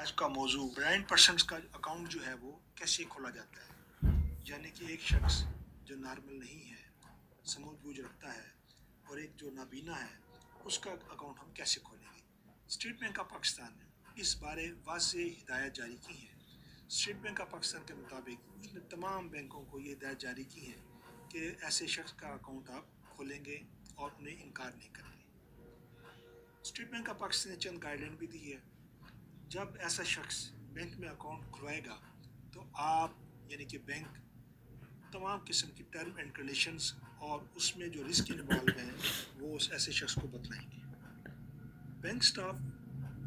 آج کا موضوع بلائنڈ پرسنس کا اکاؤنٹ جو ہے وہ کیسے کھولا جاتا ہے، یعنی کہ ایک شخص جو نارمل نہیں ہے، سمجھ بوجھ رکھتا ہے، اور ایک جو نابینا ہے اس کا اکاؤنٹ ہم کیسے کھولیں گے۔ اسٹیٹ بینک آف پاکستان نے اس بارے واضح ہدایت جاری کی ہے۔ اسٹیٹ بینک آف پاکستان کے مطابق اس نے تمام بینکوں کو یہ ہدایت جاری کی ہے کہ ایسے شخص کا اکاؤنٹ آپ کھولیں گے اور انہیں انکار نہیں کریں گے۔ اسٹیٹ بینک آف پاکستان نے چند گائیڈ لائن بھی دی ہے۔ جب ایسا شخص بینک میں اکاؤنٹ کھلوائے گا تو آپ یعنی کہ بینک تمام قسم کی ٹرم اینڈ کنڈیشنز اور اس میں جو رسک انوالو ہیں وہ اس ایسے شخص کو بتلائیں گے۔ بینک سٹاف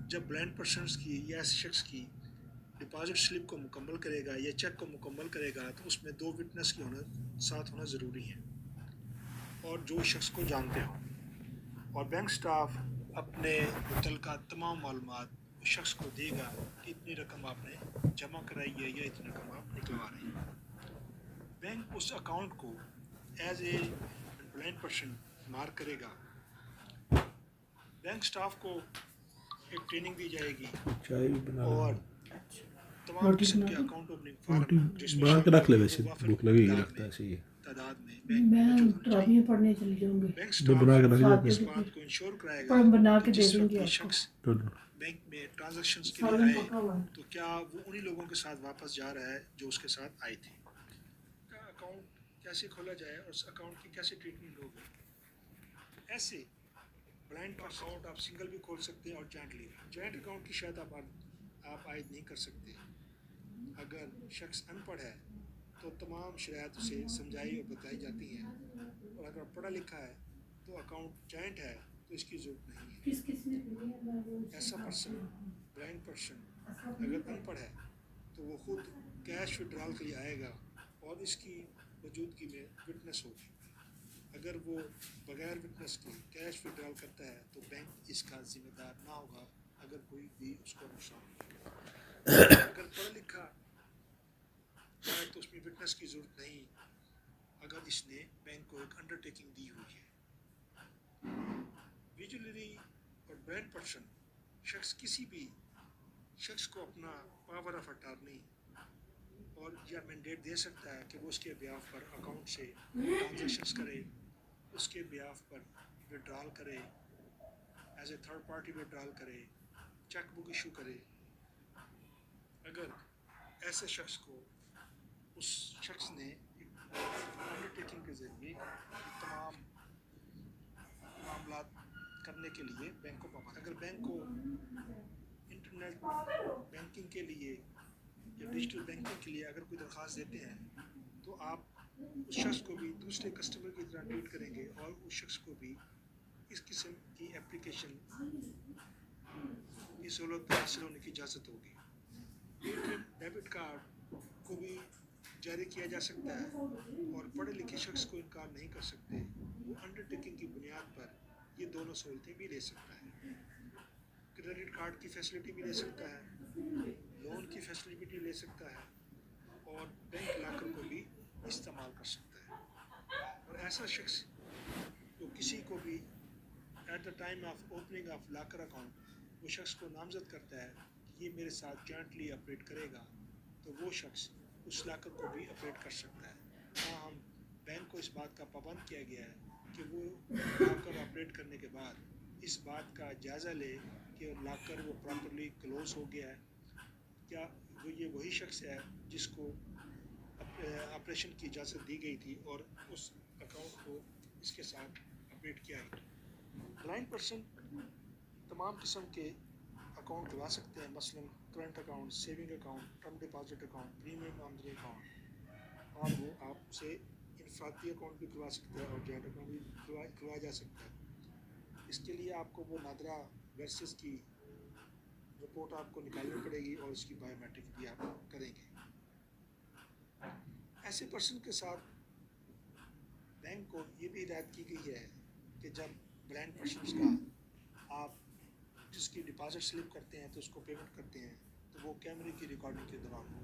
جب بلائنڈ پرسنس کی یا ایسے شخص کی ڈپازٹ سلپ کو مکمل کرے گا یا چیک کو مکمل کرے گا تو اس میں 2 وٹنس کی ساتھ ہونا ضروری ہے اور جو شخص کو جانتے ہوں، اور بینک سٹاف اپنے متعلقہ تمام معلومات اس شخص کو دے گا کہ اتنی رقم آپ نے جمع کرائی ہے یا اتنی رقم آپ نکلوا رہے ہیں۔ بینک اس اکاؤنٹ کو as a blind person mark کرے گا۔ بینک سٹاف کو ایک ٹریننگ دی جائے گی اور تمام قسم کے اکاؤنٹ اوپننگ فارم جس میں تعداد میں بینک سٹاف اس بات کو انشور کرائے گا کہ جس وقت یہ شخص بینک میں ٹرانزیکشنز کے لیے آئے تو کیا وہ انہی لوگوں کے ساتھ واپس جا رہا ہے جو اس کے ساتھ آئے تھے۔ اکاؤنٹ کیسے کھولا جائے اور اس اکاؤنٹ کی کیسے ٹریٹمنٹ ہوگی۔ ایسے بلائنڈ اکاؤنٹ آپ سنگل بھی کھول سکتے ہیں اور جوائنٹ اکاؤنٹ کی شاید آپ عائد نہیں کر سکتے۔ اگر شخص ان پڑھ ہے تو تمام شرائط اسے سمجھائی اور بتائی جاتی ہیں، اور اگر پڑھا لکھا ہے تو اکاؤنٹ جوائنٹ ہے تو اس کی ضرورت نہیں ہے۔ ایسا پرسن بلائنڈ پرسن اگر ان پڑھ ہے تو وہ خود کیش وڈرال کے لیے آئے گا اور اس کی موجودگی میں وٹنس ہوگی۔ اگر وہ بغیر وٹنس کے کیش وڈرال کرتا ہے تو بینک اس کا ذمہ دار نہ ہوگا اگر کوئی بھی اس کو نقصان ہو۔ اگر پڑھا لکھا ہے تو اس میں وٹنس کی ضرورت نہیں اگر اس نے بینک کو ایک انڈر ٹیکنگ دی ہوئی ہے۔ ویجولری اور بلائنڈ پرسن شخص کسی بھی شخص کو اپنا پاور آف اٹارنی اور یا مینڈیٹ دے سکتا ہے کہ وہ اس کے بیاف پر اکاؤنٹ سے ٹرانزیکشنز کرے، اس کے بیاف پر وڈرال کرے، as a third party withdrawal کرے، چیک بک ایشو کرے۔ اگر ایسے شخص کو اس شخص نے انڈر ٹیکنگ کے ذریعے تمام معاملات کرنے کے لیے بینک کو پابند، اگر بینک کو انٹرنیٹ بینکنگ کے لیے یا ڈیجیٹل بینکنگ کے لیے اگر کوئی درخواست دیتے ہیں تو آپ اس شخص کو بھی دوسرے کسٹمر کی طرح ٹریٹ کریں گے اور اس شخص کو بھی اس قسم کی اپلیکیشن کی سہولت حاصل ہونے کی اجازت ہوگی۔ ڈیبٹ کارڈ کو بھی جاری کیا جا سکتا ہے اور پڑھے لکھے شخص کو انکار نہیں کر سکتے، وہ انڈر ٹیکنگ کی بنیاد پر یہ دونوں سہولتیں بھی لے سکتا ہے۔ کریڈٹ کارڈ کی فیسلٹی بھی لے سکتا ہے، لون کی فیسلٹی بھی لے سکتا ہے اور بینک لاکر کو بھی استعمال کر سکتا ہے۔ اور ایسا شخص جو کسی کو بھی at the time of opening of locker account وہ شخص کو نامزد کرتا ہے کہ یہ میرے ساتھ جوائنٹلی آپریٹ کرے گا تو وہ شخص اس لاکر کو بھی آپریٹ کر سکتا ہے۔ تاہم بینک کو اس بات کا پابند کیا گیا ہے کہ وہ لاکر آپریٹ کرنے کے بعد اس بات کا جائزہ لے کہ لاکر وہ پراپرلی کلوز ہو گیا ہے، کیا وہ یہ وہی شخص ہے جس کو آپریشن کی اجازت دی گئی تھی اور اس اکاؤنٹ کو اس کے ساتھ اپڈیٹ کیا ہے۔ بلائنڈ پرسن تمام قسم کے اکاؤنٹ کھلا سکتے ہیں، مثلا current account, saving account, term deposit account, premium آمدنی اکاؤنٹ، اور وہ آپ سے انفرادی اکاؤنٹ بھی کھلوا سکتے ہیں اور جوائنٹ اکاؤنٹ بھی کھلوایا جا سکتا ہے۔ اس کے لیے آپ کو وہ نادرا ورسز کی رپورٹ آپ کو نکالنی پڑے گی اور اس کی بایو میٹرک بھی آپ کریں گے۔ ایسے پرسن کے ساتھ بینک کو یہ بھی ہدایت کی گئی ہے کہ جب بلائنڈ پرسنس کا آپ جس کی ڈپازٹ سلپ کرتے ہیں تو اس کو پیمنٹ کرتے ہیں تو وہ کیمرے کی ریکارڈنگ کے دوران ہو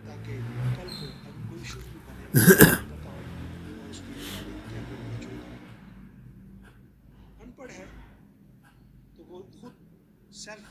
تاکہ کل کو اگر کوئی ایشو بھی بنے پتہ ہو اور اس کی ریکارڈنگ کیمرے میں موجود ہو۔ ان پڑھ ہے تو وہ خود سیلف